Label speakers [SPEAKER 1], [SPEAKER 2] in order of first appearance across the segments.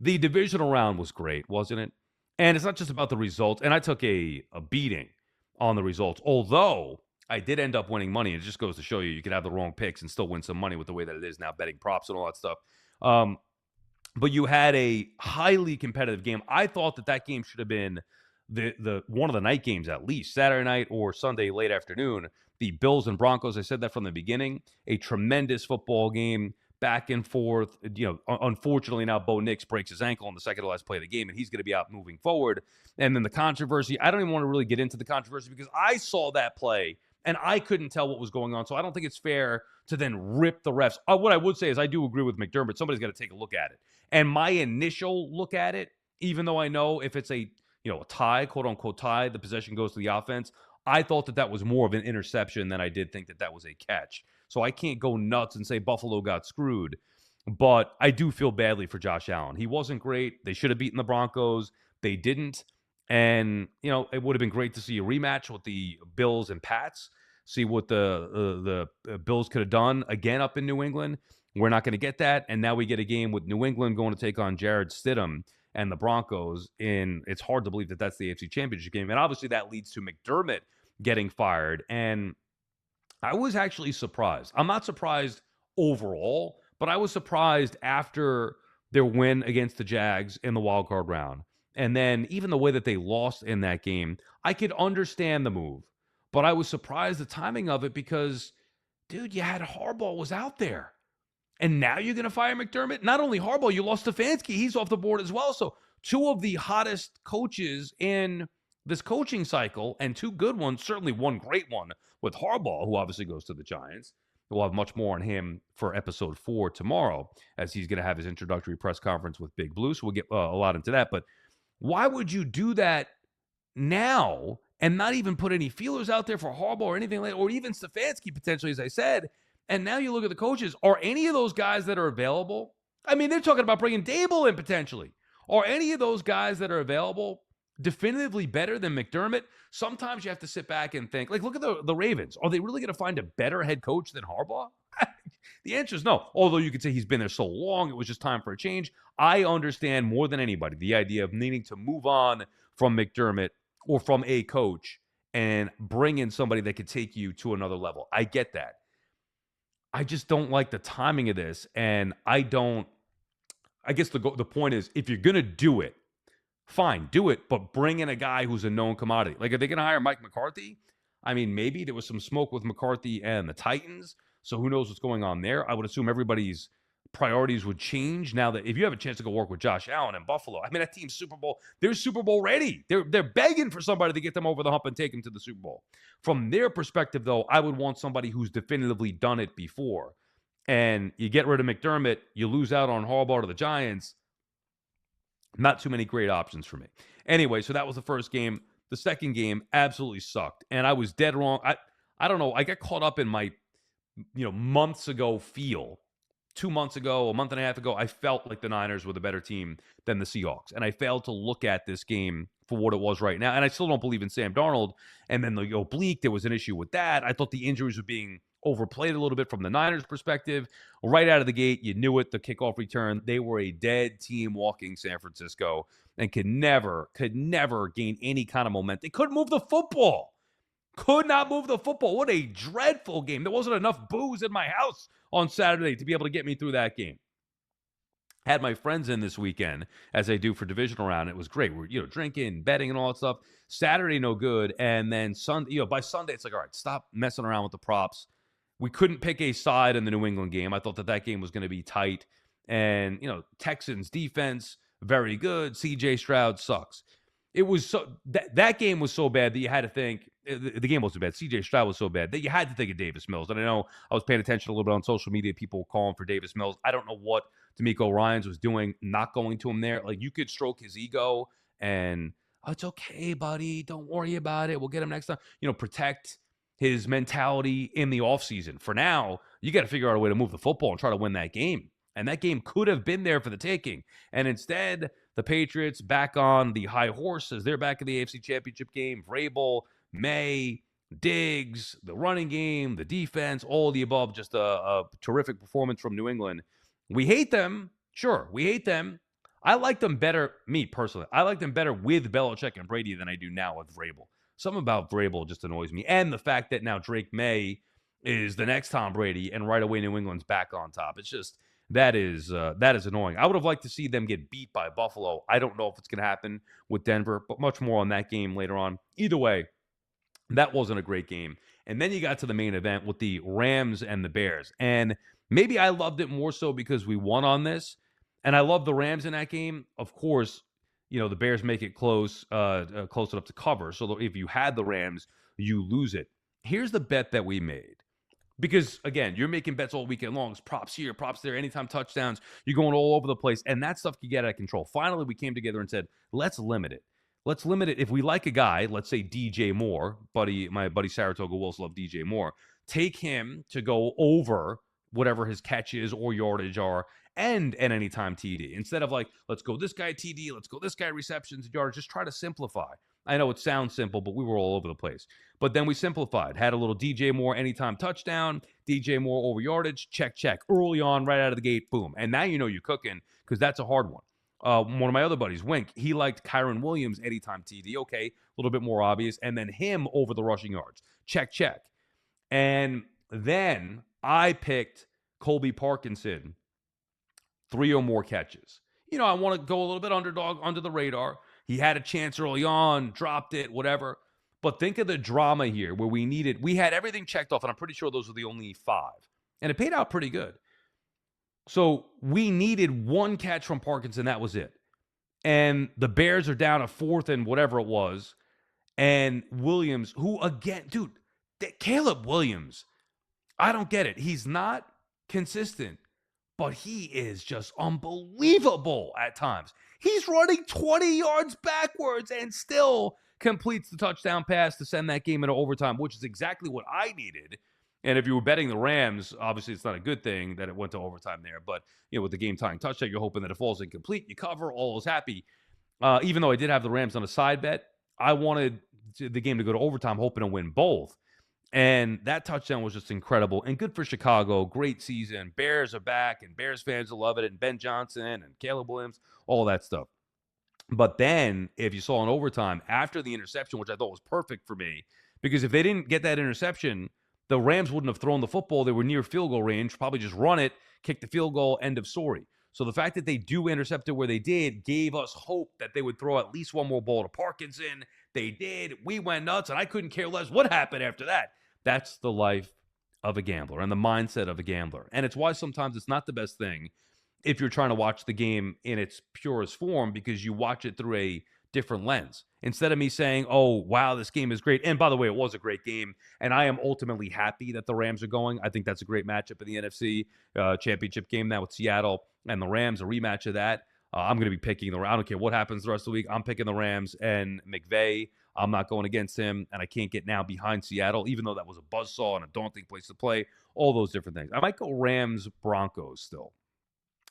[SPEAKER 1] The divisional round was great, wasn't it? And it's not just about the results. And I took a beating on the results, although I did end up winning money. It just goes to show you could have the wrong picks and still win some money with the way that it is now, betting props and all that stuff. Um, but you had a highly competitive game. I thought that game should have been the one of the night games, at least Saturday night or Sunday late afternoon. The Bills and Broncos. I said that from the beginning. A tremendous football game, back and forth. Unfortunately, now Bo Nix breaks his ankle on the second to last play of the game, and he's going to be out moving forward. And then the controversy. I don't even want to really get into the controversy because I saw that play and I couldn't tell what was going on. So I don't think it's fair to then rip the refs. What I would say is I do agree with McDermott. Somebody's got to take a look at it. And my initial look at it, even though I know if it's a tie, quote unquote tie, the possession goes to the offense. I thought that was more of an interception than I did think that was a catch. So I can't go nuts and say Buffalo got screwed. But I do feel badly for Josh Allen. He wasn't great. They should have beaten the Broncos. They didn't. And, it would have been great to see a rematch with the Bills and Pats, see what the Bills could have done again up in New England. We're not going to get that. And now we get a game with New England going to take on Jared Stidham and the Broncos. And it's hard to believe that that's the AFC Championship game. And obviously that leads to McDermott getting fired. And I was actually surprised. I'm not surprised overall, but I was surprised after their win against the Jags in the wild card round. And then even the way that they lost in that game, I could understand the move. But I was surprised the timing of it because, dude, you had Harbaugh was out there. And now you're going to fire McDermott? Not only Harbaugh, you lost Stefanski. He's off the board as well. So two of the hottest coaches in this coaching cycle, and two good ones, certainly one great one with Harbaugh, who obviously goes to the Giants. We'll have much more on him for episode 4 tomorrow, as he's going to have his introductory press conference with Big Blue. So we'll get a lot into that. But why would you do that now and not even put any feelers out there for Harbaugh or anything like that, or even Stefanski potentially, as I said? And now you look at the coaches. Are any of those guys that are available? I mean, they're talking about bringing Dable in potentially. Are any of those guys that are available definitively better than McDermott? Sometimes you have to sit back and think, like, look at the Ravens. Are they really going to find a better head coach than Harbaugh? The answer is no. Although you could say he's been there so long, it was just time for a change. I understand more than anybody the idea of needing to move on from McDermott or from a coach and bring in somebody that could take you to another level. I get that. I just don't like the timing of this. And I guess the point is, if you're going to do it, fine, do it, but bring in a guy who's a known commodity. Like, are they going to hire Mike McCarthy? I mean, maybe there was some smoke with McCarthy and the Titans. So who knows what's going on there? I would assume everybody's priorities would change now that if you have a chance to go work with Josh Allen in Buffalo. I mean, that team's Super Bowl. They're Super Bowl ready. They're begging for somebody to get them over the hump and take them to the Super Bowl. From their perspective, though, I would want somebody who's definitively done it before. And you get rid of McDermott, you lose out on Harbaugh to the Giants. Not too many great options for me. Anyway, so that was the first game. The second game absolutely sucked. And I was dead wrong. I don't know. I got caught up in my months ago feel. 2 months ago, a month and a half ago, I felt like the Niners were the better team than the Seahawks. And I failed to look at this game for what it was right now. And I still don't believe in Sam Darnold. And then the oblique, there was an issue with that. I thought the injuries were being overplayed a little bit from the Niners' perspective. Right out of the gate, you knew it, the kickoff return. They were a dead team walking San Francisco and could never gain any kind of momentum. They couldn't move the football. Could not move the football. What a dreadful game. There wasn't enough booze in my house on Saturday to be able to get me through that game. Had my friends in this weekend, as I do for divisional round. It was great. We're drinking, betting, and all that stuff. Saturday, no good. And then Sunday, by Sunday, it's like, all right, stop messing around with the props. We couldn't pick a side in the New England game. I thought that game was going to be tight. And, Texans defense, very good. CJ Stroud sucks. It was so that game was so bad that you had to think the game wasn't bad. CJ Stroud was so bad that you had to think of Davis Mills. And I know I was paying attention a little bit on social media, people calling for Davis Mills. I don't know what D'Amico Ryans was doing, not going to him there. Like, you could stroke his ego and, oh, it's okay, buddy. Don't worry about it. We'll get him next time. Protect his mentality in the offseason. For now, you got to figure out a way to move the football and try to win that game. And that game could have been there for the taking. And instead, the Patriots back on the high horse as they're back in the AFC Championship game. Vrabel, May, Diggs, the running game, the defense, all the above. Just a terrific performance from New England. We hate them. Sure, we hate them. I like them better, me personally. I like them better with Belichick and Brady than I do now with Vrabel. Something about Vrabel just annoys me. And the fact that now Drake May is the next Tom Brady and right away New England's back on top. It's just that is annoying. I would have liked to see them get beat by Buffalo. I don't know if it's going to happen with Denver, but much more on that game later on. Either way, that wasn't a great game. And then you got to the main event with the Rams and the Bears. And maybe I loved it more so because we won on this. And I love the Rams in that game. Of course, the Bears make it close enough to cover. So if you had the Rams, you lose it. Here's the bet that we made. Because again, you're making bets all weekend long. It's props here, props there, anytime touchdowns. You're going all over the place, and that stuff can get out of control. Finally, we came together and said, let's limit it. Let's limit it. If we like a guy, let's say DJ Moore, my buddy Saratoga Wills love DJ Moore. Take him to go over whatever his catches or yardage are, and an anytime TD. Instead of like, let's go this guy TD, let's go this guy receptions and yards. Just try to simplify. I know it sounds simple, but we were all over the place. But then we simplified. Had a little DJ Moore anytime touchdown, DJ Moore over yardage, check. Early on, right out of the gate, boom. And now you know you're cooking because that's a hard one. One of my other buddies, Wink, he liked Kyron Williams anytime TD. Okay, a little bit more obvious. And then him over the rushing yards. Check. And then I picked Colby Parkinson, 3 or more catches. I want to go a little bit underdog, under the radar. He had a chance early on, dropped it, whatever. But think of the drama here where we had everything checked off, and I'm pretty sure those were the only 5. And it paid out pretty good. So we needed 1 catch from Parkinson. That was it. And the Bears are down a 4th and whatever it was. And Williams, who again, dude, Caleb Williams, I don't get it. He's not consistent, but he is just unbelievable at times. He's running 20 yards backwards and still completes the touchdown pass to send that game into overtime, which is exactly what I needed. And if you were betting the Rams, obviously it's not a good thing that it went to overtime there. But, with the game-tying touchdown, you're hoping that it falls incomplete. You cover, all is happy. Even though I did have the Rams on a side bet, I wanted the game to go to overtime, hoping to win both. And that touchdown was just incredible and good for Chicago. Great season. Bears are back, and Bears fans will love it. And Ben Johnson and Caleb Williams, all that stuff. But then, if you saw an overtime after the interception, which I thought was perfect for me, because if they didn't get that interception, the Rams wouldn't have thrown the football. They were near field goal range, probably just run it, kick the field goal, end of story. So the fact that they do intercept it where they did gave us hope that they would throw at least one more ball to Parkinson. They did. We went nuts, and I couldn't care less what happened after that. That's the life of a gambler and the mindset of a gambler. And it's why sometimes it's not the best thing if you're trying to watch the game in its purest form, because you watch it through a different lens. Instead of me saying, oh, wow, this game is great. And by the way, it was a great game. And I am ultimately happy that the Rams are going. I think that's a great matchup in the NFC championship game now with Seattle and the Rams, a rematch of that. I'm going to be picking I don't care what happens the rest of the week. I'm picking the Rams and McVay. I'm not going against him, and I can't get now behind Seattle, even though that was a buzzsaw and a daunting place to play, all those different things. I might go Rams-Broncos still.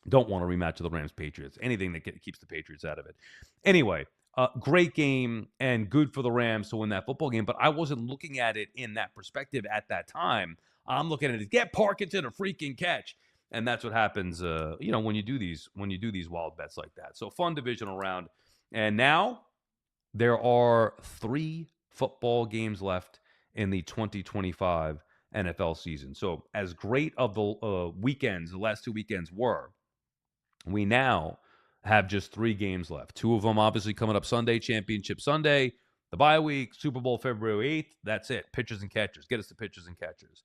[SPEAKER 1] Don't want a rematch of the Rams-Patriots. Anything that keeps the Patriots out of it. Anyway, great game and good for the Rams to win that football game, but I wasn't looking at it in that perspective at that time. I'm looking at it, get Parkinson a freaking catch. And that's what happens, when you do these wild bets like that. So fun divisional round. And now there are 3 football games left in the 2025 NFL season. So as great of the weekends, the last 2 weekends were, we now have just 3 games left. 2 of them obviously coming up Sunday, Championship Sunday, the bye week, Super Bowl February 8th. That's it. Pitchers and catchers. Get us to pitchers and catchers.